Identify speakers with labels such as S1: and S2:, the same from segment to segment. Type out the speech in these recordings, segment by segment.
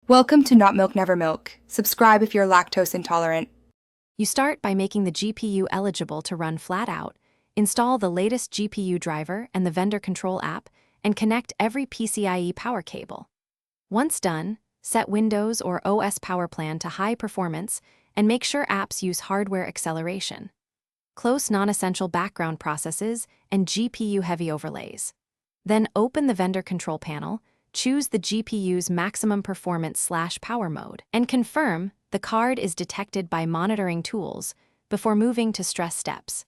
S1: Welcome to Not Milk Never Milk. Subscribe if you're lactose intolerant.
S2: You start by making the GPU eligible to run flat out, install the latest GPU driver and the vendor control app, and connect every PCIe power cable. Once done, set Windows or OS power plan to high performance and make sure apps use hardware acceleration. Close non-essential background processes and GPU-heavy overlays. Then open the vendor control panel, choose the GPU's maximum performance/power mode, and confirm the card is detected by monitoring tools before moving to stress steps.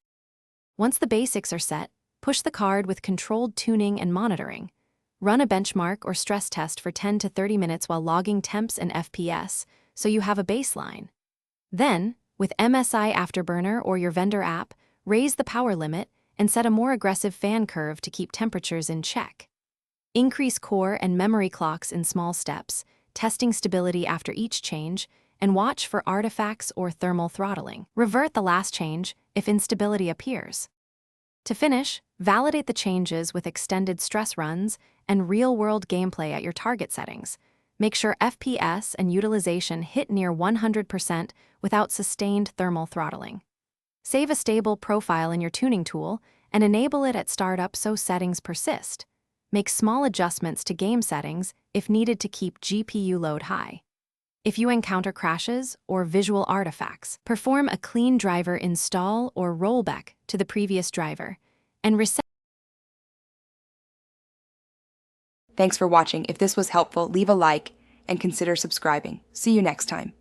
S2: Once the basics are set, push the card with controlled tuning and monitoring. Run a benchmark or stress test for 10 to 30 minutes while logging temps and FPS so you have a baseline. Then, with MSI Afterburner or your vendor app, raise the power limit and set a more aggressive fan curve to keep temperatures in check. Increase core and memory clocks in small steps, testing stability after each change, and watch for artifacts or thermal throttling. Revert the last change if instability appears. To finish, validate the changes with extended stress runs and real-world gameplay at your target settings. Make sure FPS and utilization hit near 100% without sustained thermal throttling. Save a stable profile in your tuning tool and enable it at startup so settings persist. Make small adjustments to game settings if needed to keep GPU load high. If you encounter crashes or visual artifacts, perform a clean driver install or rollback to the previous driver and reset.
S1: Thanks for watching. If this was helpful, leave a like and consider subscribing. See you next time.